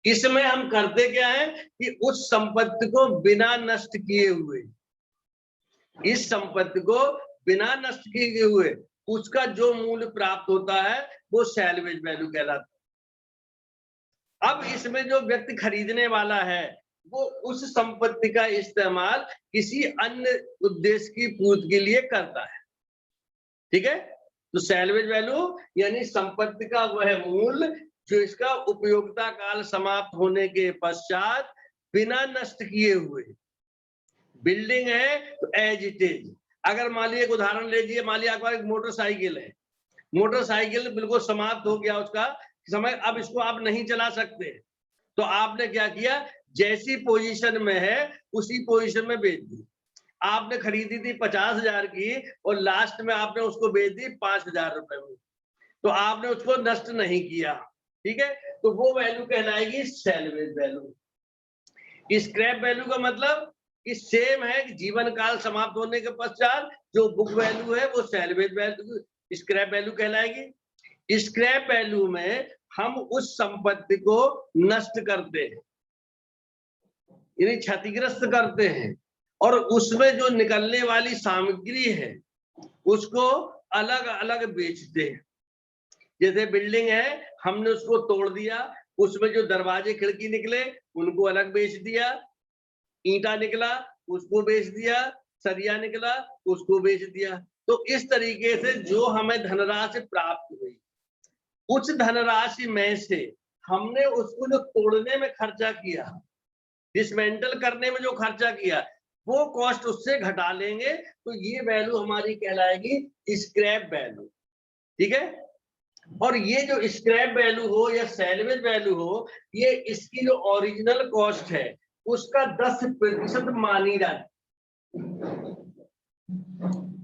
इसमें हम करते क्या है कि उस संपत्ति को बिना नष्ट किए हुए, इस संपत्ति को बिना नष्ट किए हुए उसका जो मूल्य प्राप्त होता है वो सैल्वेज वैल्यू कहलाता है। अब इसमें जो व्यक्ति खरीदने वाला है वो उस संपत्ति का इस्तेमाल किसी अन्य उद्देश्य की पूर्ति के लिए करता है। ठीक है, तो सैल्वेज वैल्यू यानी संपत्ति का वह मूल्य जो इसका उपयोगिता काल समाप्त होने के पश्चात बिना नष्ट किए हुए, बिल्डिंग है तो एज इट इज। अगर मान लीजिए एक उदाहरण लीजिए, मान लीजिए आपके पास एक मोटरसाइकिल है, मोटरसाइकिल बिल्कुल समाप्त हो गया उसका समय, अब इसको आप नहीं चला सकते, तो आपने क्या किया, जैसी पोजीशन में है उसी पोजीशन में बेच दी। आपने खरीदी थी 50,000 की और लास्ट में आपने उसको बेच दी 5,000 रुपए में, तो आपने उसको नष्ट नहीं किया। ठीक है, तो वो वैल्यू कहलाएगी सैल्वेज वैल्यू। स्क्रैप वैल्यू का मतलब कि सेम है कि जीवन काल समाप्त होने के पश्चात जो बुक वैल्यू है वो सैल्वेज वैल्यू, स्क्रैप वैल्यू कहलाएगी। स्क्रैप वैल्यू में हम उस संपत्ति को नष्ट करते हैं, यानी क्षतिग्रस्त करते हैं, और उसमें जो निकलने वाली सामग्री है उसको अलग अलग बेचते हैं। जैसे बिल्डिंग है, हमने उसको तोड़ दिया, उसमें जो दरवाजे खिड़की निकले उनको अलग बेच दिया, ईंटा निकला उसको बेच दिया, सरिया निकला उसको बेच दिया। तो इस तरीके से जो हमें धनराशि प्राप्त हुई, उस धनराशि में से हमने उसको जो तोड़ने में खर्चा किया, डिसमेंटल करने में जो खर्चा किया, वो कॉस्ट उससे घटा लेंगे, तो ये वैल्यू हमारी कहलाएगी स्क्रैप वैल्यू। ठीक है, और ये जो स्क्रैप वैल्यू हो या सैल्वेज वैल्यू हो, ये इसकी जो ओरिजिनल कॉस्ट है उसका 10% मानी जाती,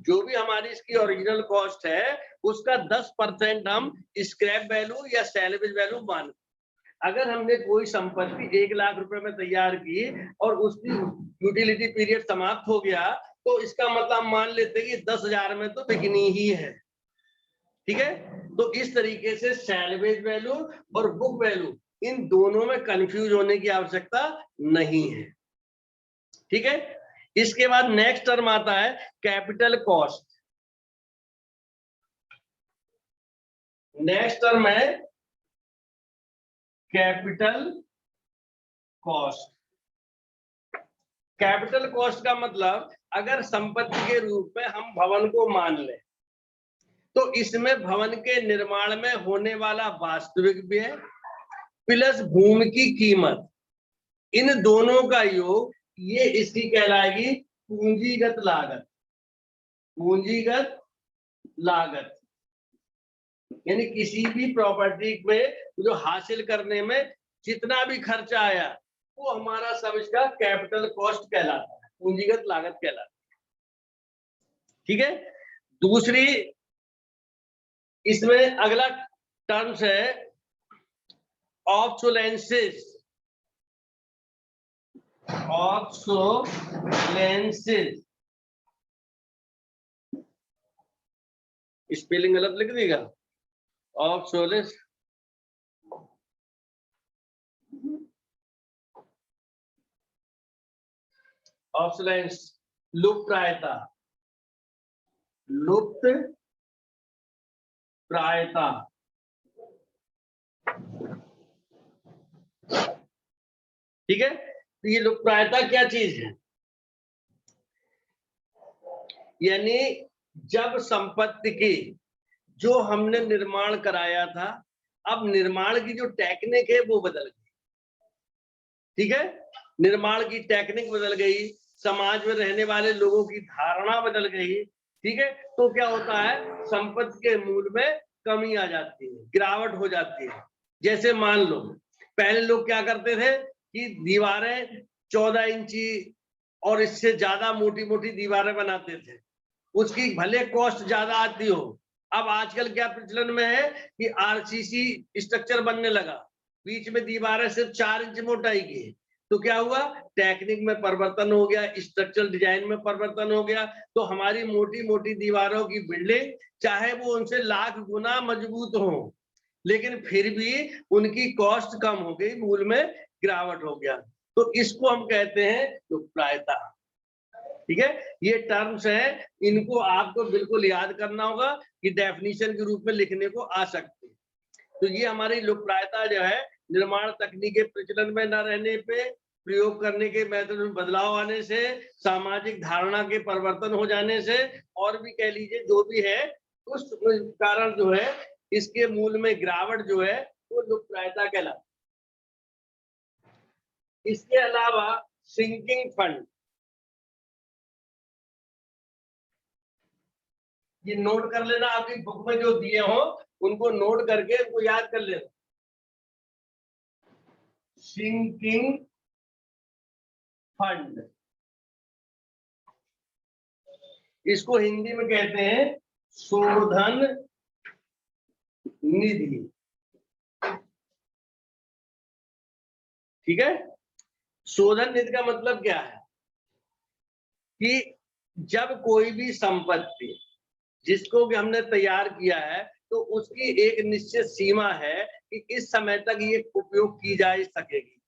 जो भी हमारी इसकी ओरिजिनल कॉस्ट है उसका 10% हम स्क्रैप वैल्यू या सैल्वेज वैल्यू मान। अगर हमने कोई संपत्ति 1 लाख रुपए में तैयार की और उसकी यूटिलिटी पीरियड समाप्त हो गया, तो इसका मतलब मान लेते हैं कि 10,000 में तो बिकनी ही है। ठीक है, तो इस तरीके से सैल्वेज वैल्यू और बुक वैल्यू इन दोनों में कंफ्यूज होने की आवश्यकता नहीं है। ठीक है, इसके बाद नेक्स्ट टर्म आता है कैपिटल कॉस्ट। नेक्स्ट टर्म है कैपिटल कॉस्ट। कैपिटल कॉस्ट का मतलब अगर संपत्ति के रूप में हम भवन को मान लें, तो इसमें भवन के निर्माण में होने वाला वास्तविक व्यय प्लस भूमि की कीमत, इन दोनों का योग, ये इसकी कहलाएगी पूंजीगत लागत। पूंजीगत लागत यानी किसी भी प्रॉपर्टी में जो हासिल करने में जितना भी खर्चा आया वो हमारा सब इसका कैपिटल कॉस्ट कहलाता है, पूंजीगत लागत कहलाता है। ठीक है, दूसरी इसमें अगला टर्म्स है ऑब्सोलेंसेस। ऑब्सोलेंसेस स्पेलिंग गलत लिख देगा, ऑब्सोलेंस ऑब्सोलेंस लुप्तप्रायता, लुप्तप्रायता। ठीक है, तो ये लुप्तप्रायता क्या चीज है, यानी जब संपत्ति की जो हमने निर्माण कराया था, अब निर्माण की जो टेक्निक है वो बदल गई। ठीक है, निर्माण की टेक्निक बदल गई, समाज में रहने वाले लोगों की धारणा बदल गई। ठीक है, तो क्या होता है, संपत्ति के मूल्य में कमी आ जाती है, गिरावट हो जाती है। जैसे मान लो पहले लोग क्या करते थे कि दीवारें 14 इंची और इससे ज्यादा मोटी मोटी दीवारें बनाते थे, उसकी भले कॉस्ट ज्यादा आती हो। अब आजकल क्या प्रचलन में है कि आरसीसी स्ट्रक्चर बनने लगा, बीच में दीवारें सिर्फ 4 इंच मोटाई की, तो क्या हुआ, टेक्निक में परिवर्तन हो गया, स्ट्रक्चरल डिजाइन में परिवर्तन हो गया, तो हमारी मोटी मोटी दीवारों की बिल्डिंग चाहे वो उनसे लाख गुना मजबूत हो, लेकिन फिर भी उनकी कॉस्ट कम हो गई, मूल में गिरावट हो गया। तो इसको हम कहते हैं लुप्तप्रायता। ठीक है, ये टर्म्स हैं, इनको आपको बिल्कुल याद करना होगा कि डेफिनेशन के रूप में लिखने को आ सकते हैं। तो ये हमारी लुप्तप्रायता जो है, निर्माण तकनीक के प्रचलन में न रहने पे, प्रयोग करने के मेथड में बदलाव आने से, सामाजिक धारणा के परिवर्तन हो जाने से, और भी कह लीजिए जो भी है, उस कारण जो है इसके मूल में गिरावट जो है वो लुप्तप्रायता कहलाती है। इसके अलावा सिंकिंग फंड, ये नोट कर लेना, आपकी बुक में जो दिए हो उनको नोट करके उनको याद कर लेना। सिंकिंग फंड, इसको हिंदी में कहते हैं शोधन निधि। ठीक है, शोधन निधि का मतलब क्या है कि जब कोई भी संपत्ति जिसको भी हमने तैयार किया है, तो उसकी एक निश्चित सीमा है कि इस समय तक ये उपयोग की जा सकेगी।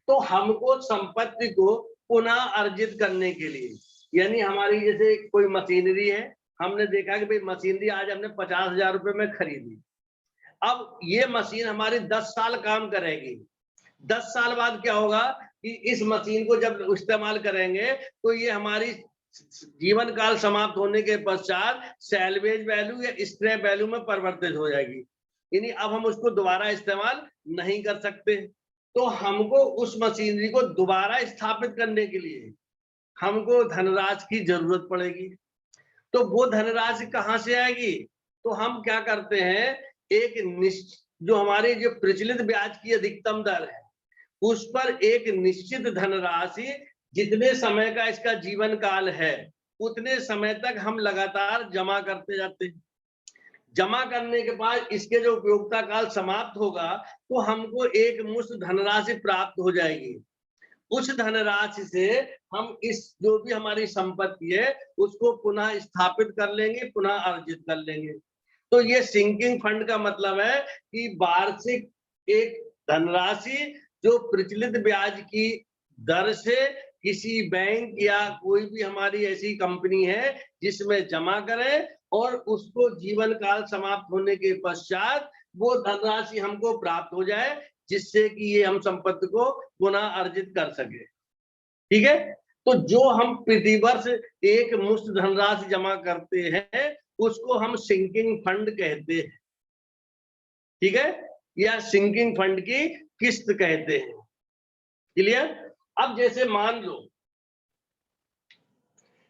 तो हमको संपत्ति को पुनः अर्जित करने के लिए, यानी हमारी जैसे कोई मशीनरी है, हमने देखा कि भाई मशीनरी आज हमने 50,000 रुपए में खरीदी, अब ये मशीन हमारी 10 साल काम करेगी। 10 साल बाद क्या होगा कि इस मशीन को जब इस्तेमाल करेंगे तो ये हमारी जीवन काल समाप्त होने के पश्चात सैल्वेज वैल्यू या स्क्रैप वैल्यू में परिवर्तित हो जाएगी, यानी अब हम उसको दोबारा इस्तेमाल नहीं कर सकते। तो हमको उस मशीनरी को दोबारा स्थापित करने के लिए हमको धनराशि की जरूरत पड़ेगी। तो वो धनराशि कहाँ से आएगी? तो हम क्या करते हैं, एक निश्चित जो हमारी जो प्रचलित ब्याज की अधिकतम दर है, उस पर एक निश्चित धनराशि, जितने समय का इसका जीवन काल है उतने समय तक हम लगातार जमा करते जाते हैं। जमा करने के बाद इसके जो उपयोगिता काल समाप्त होगा तो हमको एक मुश्त धनराशि प्राप्त हो जाएगी। उस धनराशि से हम इस जो भी हमारी संपत्ति है उसको पुनः स्थापित कर लेंगे, पुनः अर्जित कर लेंगे। तो ये सिंकिंग फंड का मतलब है कि वार्षिक एक धनराशि जो प्रचलित ब्याज की दर से किसी बैंक या कोई भी हमारी ऐसी कंपनी है जिसमें जमा करें, और उसको जीवन काल समाप्त होने के पश्चात वो धनराशि हमको प्राप्त हो जाए, जिससे कि ये हम संपत्ति को पुनः अर्जित कर सके। ठीक है, तो जो हम प्रतिवर्ष एक मुश्त धनराशि जमा करते हैं उसको हम सिंकिंग फंड कहते हैं। ठीक है, या सिंकिंग फंड की किस्त कहते हैं। क्लियर? अब जैसे मान लो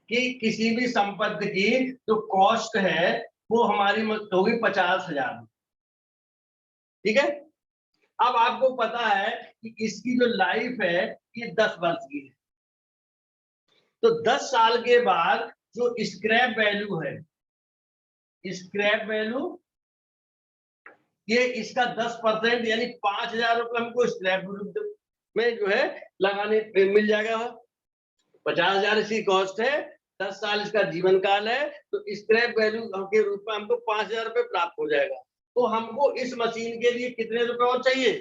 कि किसी भी संपत्ति की जो कॉस्ट है वो हमारी होगी 50,000। ठीक है, अब आपको पता है कि इसकी जो लाइफ है ये 10 वर्ष की है, तो 10 साल के बाद जो स्क्रैप वैल्यू है, स्क्रैप वैल्यू ये इसका 10% यानी 5,000 रुपए हमको स्क्रैप में जो है लगाने मिल जाएगा। 50,000 इसकी कॉस्ट है, 10 साल इसका जीवन काल है, तो स्क्रैप वैल्यू के रूप में हमको 5,000 रुपए प्राप्त हो जाएगा। तो हमको इस मशीन के लिए कितने रुपए और चाहिए?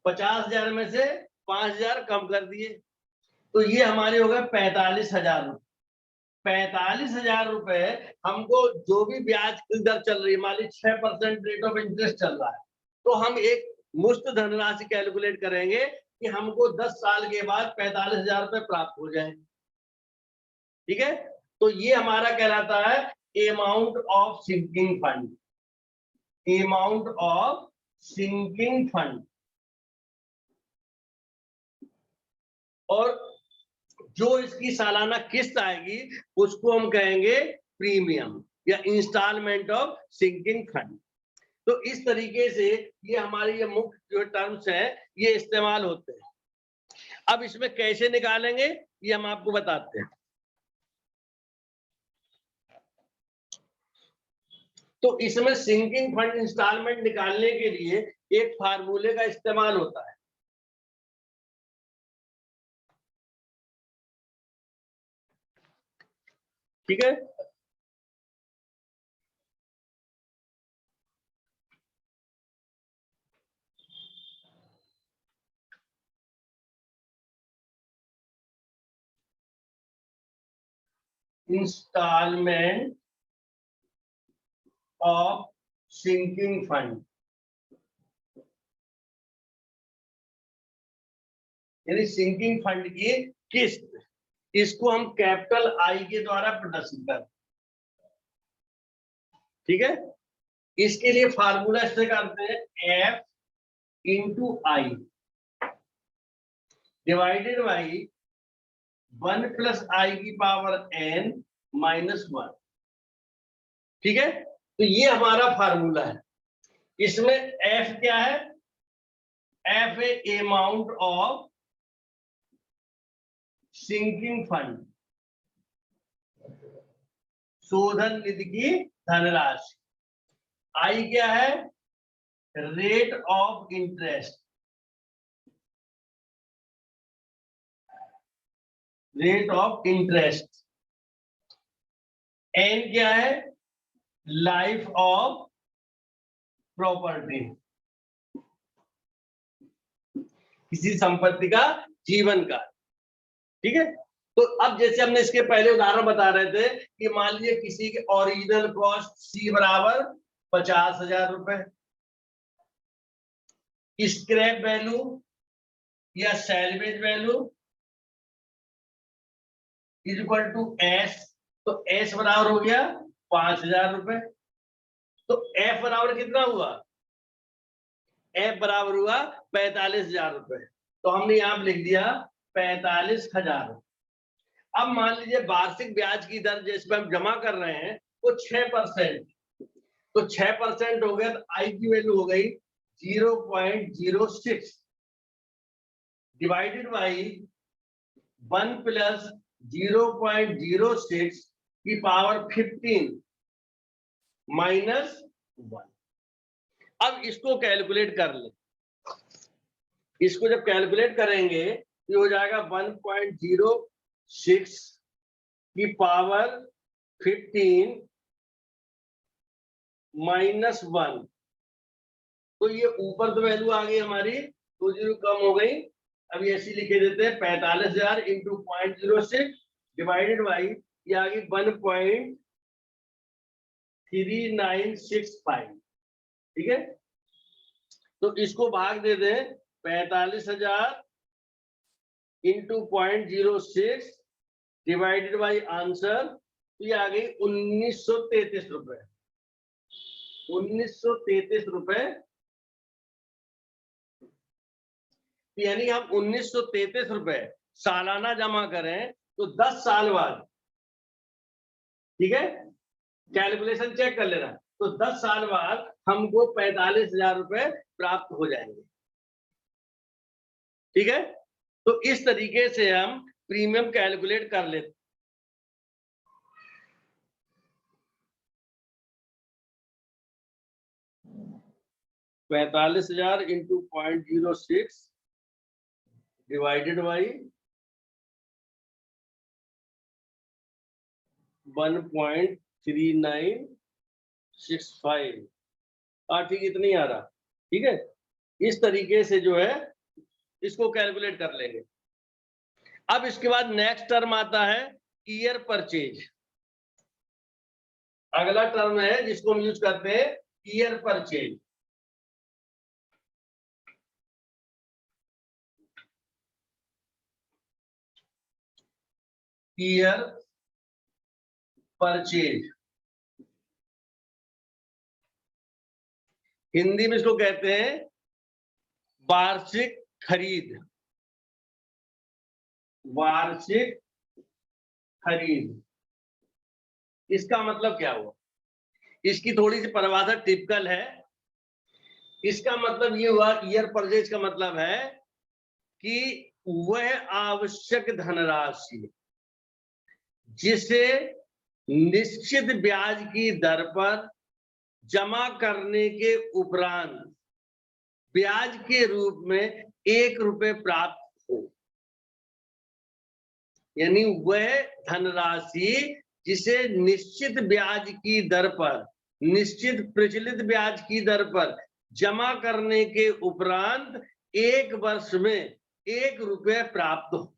50,000 में से 5,000 कम कर दिए, तो ये हमारे हो गए 45,000 रुपए। 45,000 रुपए हमको जो भी ब्याज की दर चल रही है, मान ली 6% रेट ऑफ इंटरेस्ट चल रहा है, तो हम एक मुश्त धनराशि कैलकुलेट करेंगे कि हमको 10 साल के बाद 45,000 रुपए प्राप्त हो जाए। ठीक है, तो ये हमारा कहलाता है amount of sinking fund. Amount of sinking fund. और जो इसकी सालाना किस्त आएगी उसको हम कहेंगे प्रीमियम या इंस्टॉलमेंट ऑफ सिंकिंग फंड। तो इस तरीके से ये हमारी ये मुख्य जो टर्म्स हैं ये इस्तेमाल होते हैं। अब इसमें कैसे निकालेंगे ये हम आपको बताते हैं। तो इसमें सिंकिंग फंड इंस्टॉलमेंट निकालने के लिए एक फार्मूले का इस्तेमाल होता है। ठीक है, इंस्टॉलमेंट ऑफ सिंकिंग फंड, यानी सिंकिंग फंड की किस्त, इसको हम कैपिटल आई के द्वारा प्रदर्शित करते हैं। ठीक है, इसके लिए फार्मूला ऐसे करते हैं, F into I divided by 1 plus I की पावर n माइनस 1। ठीक है, तो ये हमारा फार्मूला है। इसमें एफ क्या है? F A amount of sinking fund, शोधन निधि की धनराशि। आई क्या है? Rate of interest, rate of interest. N क्या है? लाइफ ऑफ प्रॉपर्टी, किसी संपत्ति का जीवन काल। ठीक है, तो अब जैसे हमने इसके पहले उदाहरण बता रहे थे कि मान लीजिए किसी के ओरिजिनल कॉस्ट सी बराबर 50,000 रुपए, स्क्रैप वैल्यू या salvage value is equal to S, तो एस बराबर हो गया 5,000 रुपए। तो एफ बराबर कितना हुआ? एफ बराबर हुआ 45,000 रुपए। तो हमने यहां पर लिख दिया 45,000। अब मान लीजिए वार्षिक ब्याज की दर जिसमें हम जमा कर रहे हैं वो 6%, तो 6% हो गया, तो आई की वैल्यू हो गई 0.06 डिवाइडेड बाई 1 प्लस 0.06 की पावर 15 माइनस 1। अब इसको कैलकुलेट कर ले, इसको जब कैलकुलेट करेंगे तो हो जाएगा 1.06 की पावर 15 माइनस 1। तो ये ऊपर तो वैल्यू आ गई हमारी, 2 जीरो कम हो गई। अब ये ऐसी लिखे देते हैं 45,000 इंटू 0.06 डिवाइडेड बाई ये आ गई 1.3965। ठीक है, तो इसको भाग दे दें 45,000 इंटू 0.06 डिवाइडेड बाई आंसर, तो ये आ गई 1933 रुपए। 1933 रुपए, यानी हम 1933 रुपए सालाना जमा करें तो 10 साल बाद, ठीक है, कैलकुलेशन चेक कर लेना, तो 10 साल बाद हमको 45,000 रुपए प्राप्त हो जाएंगे। ठीक है, तो इस तरीके से हम प्रीमियम कैलकुलेट कर लेते। $45,000 इंटू 0.06 डिवाइडेड बाई 1.3965। ठीक, इतनी आ रहा। ठीक है, इस तरीके से जो है इसको कैलकुलेट कर लेंगे। अब इसके बाद नेक्स्ट टर्म आता है ईयर परचेज। अगला टर्म है जिसको हम यूज करते हैं year purchase. Year purchase Hindi में इसको कहते हैं वार्षिक खरीद। वार्षिक खरीद, इसका मतलब क्या हुआ? इसकी थोड़ी सी परिभाषा टिपिकल है। इसका मतलब ये हुआ, ईयर परचेज का मतलब है कि वह आवश्यक धनराशि जिसे निश्चित ब्याज की दर पर जमा करने के उपरांत ब्याज के रूप में 1 रुपए प्राप्त हो, यानी वह धनराशि जिसे निश्चित ब्याज की दर पर, निश्चित प्रचलित ब्याज की दर पर जमा करने के उपरांत 1 वर्ष में 1 रुपए प्राप्त हो,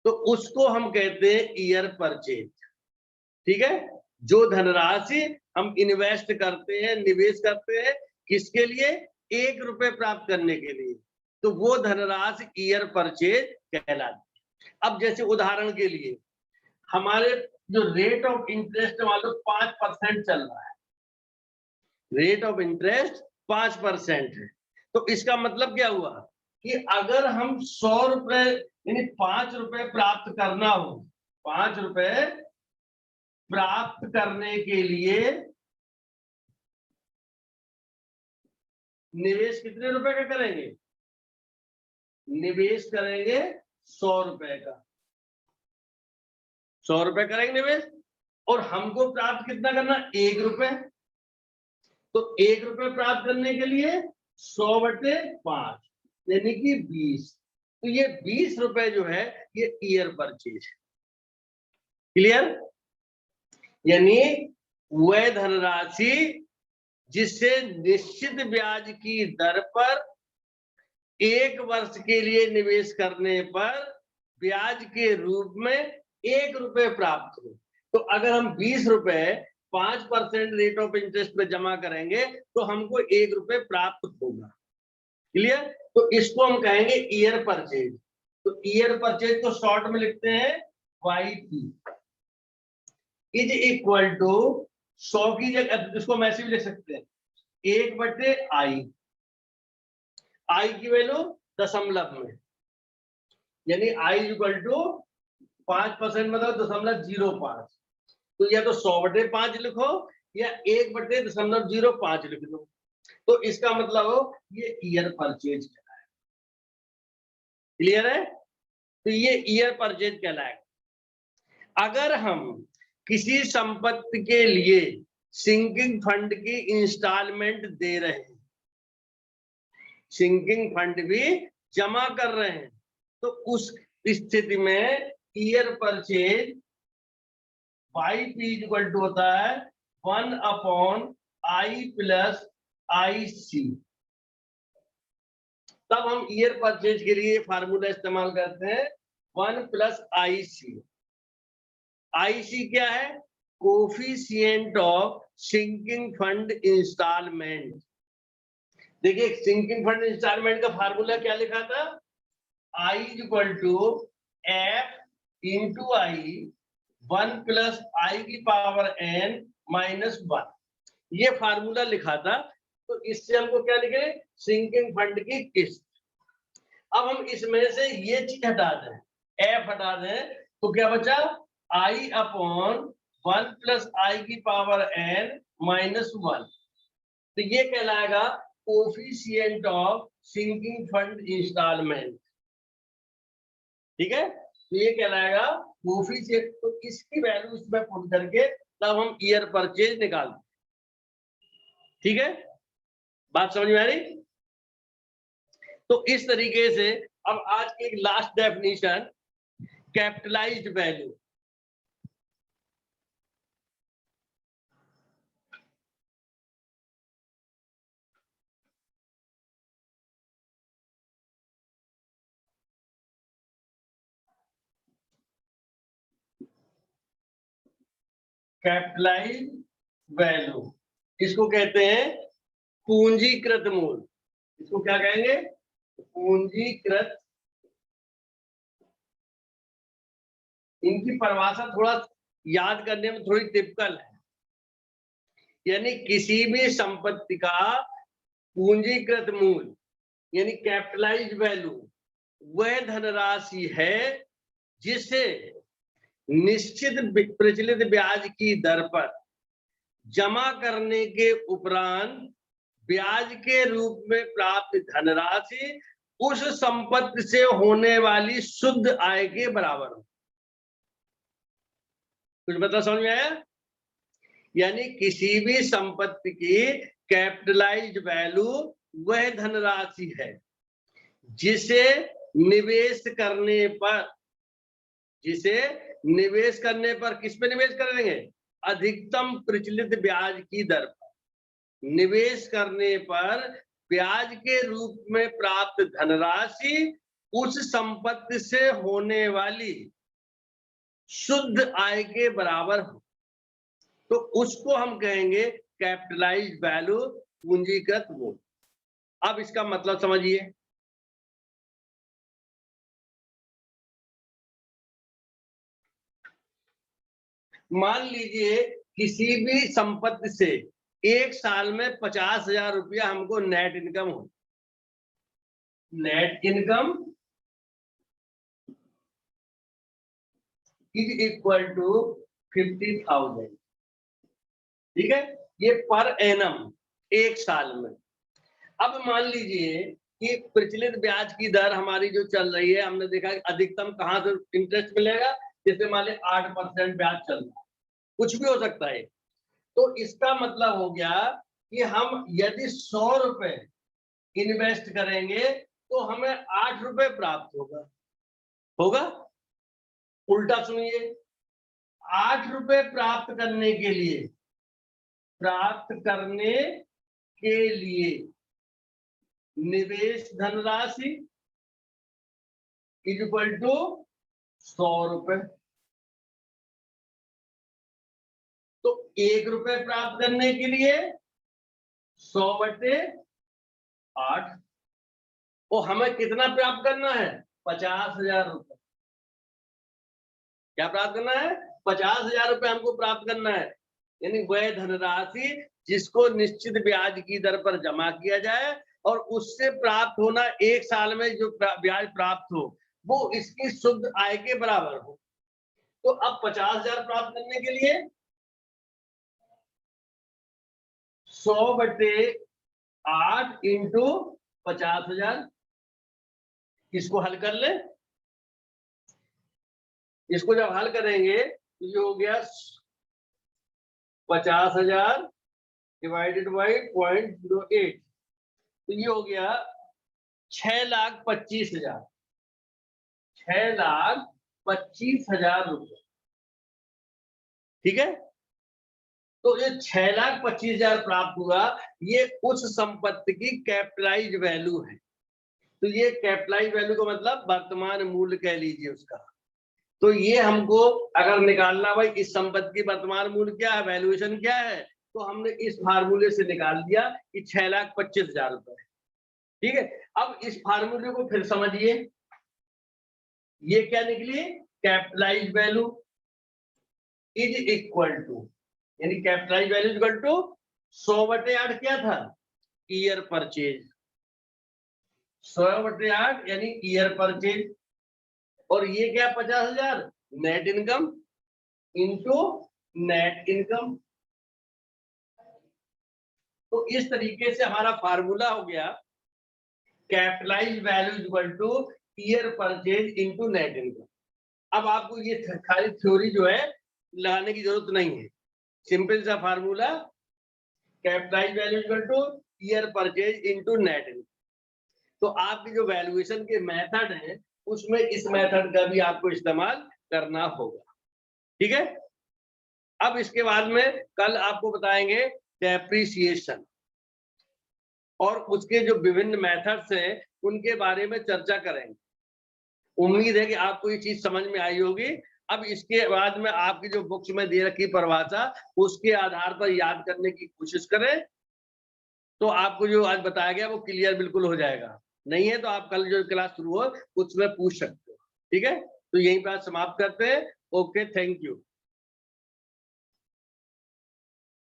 तो उसको हम कहते हैं ईयर परचेज। ठीक है, जो धनराशि हम इन्वेस्ट करते हैं, निवेश करते हैं, किसके लिए? 1 रुपए प्राप्त करने के लिए, तो वो धनराशि ईयर परचेज कहलाती है। अब जैसे उदाहरण के लिए हमारे जो रेट ऑफ इंटरेस्ट मान लो 5% चल रहा है, रेट ऑफ इंटरेस्ट 5% है, तो इसका मतलब क्या हुआ कि अगर हम 100 रुपए यानी 5 रुपए प्राप्त करना हो, 5 रुपए प्राप्त करने के लिए निवेश कितने रुपए का करेंगे? निवेश करेंगे 100 रुपए का, 100 रुपए करेंगे निवेश, और हमको प्राप्त कितना करना? 1 रुपए। तो 1 रुपए प्राप्त करने के लिए 100/5 यानी कि 20, तो ये 20 रुपए जो है ये ईयर परचेज है। क्लियर? यानी वह धनराशि जिससे निश्चित ब्याज की दर पर 1 वर्ष के लिए निवेश करने पर ब्याज के रूप में 1 रुपए प्राप्त हो। तो अगर हम 20 रुपए 5% रेट ऑफ इंटरेस्ट पे जमा करेंगे तो हमको 1 रुपए प्राप्त होगा। क्लियर? तो इसको हम कहेंगे ईयर परचेज। तो ईयर परचेज को शॉर्ट में लिखते हैं YP इज इक्वल टू 100 की जगह इसको हम ऐसे भी लिख सकते हैं 1/I, I की वैल्यू दशमलव में, यानी I इक्वल टू 5% मतलब 0.05, तो या तो 100/5 लिखो या 1/0.05 लिख दो, तो इसका मतलब हो ये ईयर परचेज कहलाएगा। क्लियर है? तो ये ईयर परचेज कहलाएगा। अगर हम किसी संपत्ति के लिए सिंकिंग फंड की इंस्टॉलमेंट दे रहे हैं, सिंकिंग फंड भी जमा कर रहे हैं, तो उस स्थिति में year purchase YP equal to होता है 1/I प्लस IC। तब हम ईयर परचेज के लिए फार्मूला इस्तेमाल करते हैं 1 + IC। IC क्या है? Coefficient of sinking fund instalment. देखिए सिंकिंग फंड इंस्टॉलमेंट का फार्मूला क्या लिखा था? I equal to F into I 1 + I की पावर n -1, ये फार्मूला लिखा था। तो इससे हमको क्या लिखे? सिंकिंग फंड की किस्त। अब हम इसमें से ये चीज हटा दें, F हटा दें, तो क्या बचा? I/1 + I की पावर n -1, तो ये कहलाएगा coefficient of sinking fund instalment. ठीक है, तो ये कहलाएगा कोफिशिएंट। तो इसकी वैल्यू इसमें पुट करके तब हम ईयर परचेज निकालते। ठीक है, बात समझ में आ रही? तो इस तरीके से अब आज की एक last definition, capitalised value. Capitalised value इसको कहते हैं पूंजीकृत मूल्य। इसको क्या कहेंगे? पूंजीकृत। इनकी परिभाषा थोड़ा याद करने में थोड़ी टिपिकल है, यानी किसी भी संपत्ति का पूंजीकृत मूल्य यानी कैपिटलाइज्ड वैल्यू वह धनराशि है जिसे निश्चित प्रचलित ब्याज की दर पर जमा करने के उपरांत ब्याज के रूप में प्राप्त धनराशि उस संपत्ति से होने वाली शुद्ध आय के बराबर हो। कुछ मतलब समझ में आया? यानी किसी भी संपत्ति की कैपिटलाइज्ड वैल्यू वह धनराशि है जिसे निवेश करने पर किस पे निवेश करेंगे? अधिकतम प्रचलित ब्याज की दर पर निवेश करने पर ब्याज के रूप में प्राप्त धनराशि उस संपत्ति से होने वाली शुद्ध आय के बराबर हो। तो उसको हम कहेंगे कैपिटलाइज्ड वैल्यू, पूंजीगत मूल्य। अब इसका मतलब समझिए। मान लीजिए किसी भी संपत्ति से एक साल में 50,000 रुपया हमको नेट इनकम हो। Net income is equal to 50,000। ठीक है, ये पर एनम एक साल में। अब मान लीजिए कि प्रचलित ब्याज की दर हमारी जो चल रही है, हमने देखा कि अधिकतम कहां से इंटरेस्ट मिलेगा, जैसे मान लीजिए 8% ब्याज चल रहा है, कुछ भी हो सकता है। तो इसका मतलब हो गया कि हम यदि 100 रुपए इन्वेस्ट करेंगे तो हमें 8 रुपए प्राप्त होगा। उल्टा सुनिए, 8 रुपए प्राप्त करने के लिए निवेश धनराशि इक्वल टू 100 रुपए। तो 1 रुपए प्राप्त करने के लिए 100/8, और हमें कितना प्राप्त करना है? 50,000 रुपए। क्या प्राप्त करना है? 50,000 रुपए हमको प्राप्त करना है। यानी वह धनराशि जिसको निश्चित ब्याज की दर पर जमा किया जाए और उससे प्राप्त होना एक साल में जो ब्याज प्राप्त हो वो इसकी शुद्ध आय के बराबर हो। तो अब 50,000 प्राप्त करने के लिए 100/8 इंटू 50,000, इसको हल कर ले। इसको जब हल करेंगे तो ये हो गया 50,000 डिवाइडेड बाई 0.08, तो ये हो गया 6,25,000। 6,25,000 रुपए। ठीक है, तो ये 6,25,000 प्राप्त हुआ, ये उस संपत्ति की कैपिटलाइज वैल्यू है। तो ये कैपिटलाइज वैल्यू का मतलब वर्तमान मूल्य कह लीजिए उसका। तो ये हमको अगर निकालना, भाई इस संपत्ति की वर्तमान मूल्य क्या है, वैल्यूएशन क्या है, तो हमने इस फार्मूले से निकाल दिया कि 6,25,000 रुपए। ठीक है, अब इस फार्मूले को फिर समझिए। ये क्या निकली? Capitalise value is equal to, यानी कैपिटलाइज वैल्यू इक्वल टू 100/8 क्या था? Year purchase. 100/8 यानी ईयर परचेज, और ये क्या 50,000 net income into net income. तो इस तरीके से हमारा फार्मूला हो गया capitalise value equal to year purchase into net income. अब आपको ये खाली थ्योरी जो है लगाने की जरूरत नहीं है, सिंपल सा formula, capitalise value equal to year purchase into net income. तो आपकी जो वैल्यूएशन के मेथड है उसमें इस मेथड का भी आपको इस्तेमाल करना होगा। ठीक है, अब इसके बाद में कल आपको बताएंगे डेप्रिसिएशन और उसके जो विभिन्न मेथड्स हैं उनके बारे में चर्चा करेंगे। उम्मीद है कि आपको ये चीज समझ में आई होगी। अब इसके बाद में आपकी जो बुक्स में दे रखी परिभाषा उसके आधार पर याद करने की कोशिश करें, तो आपको जो आज बताया गया वो क्लियर बिल्कुल हो जाएगा। नहीं है तो आप कल जो क्लास शुरू हो उसमें पूछ सकते हो। ठीक है, तो यहीं पर समाप्त करते हैं। Okay, thank you.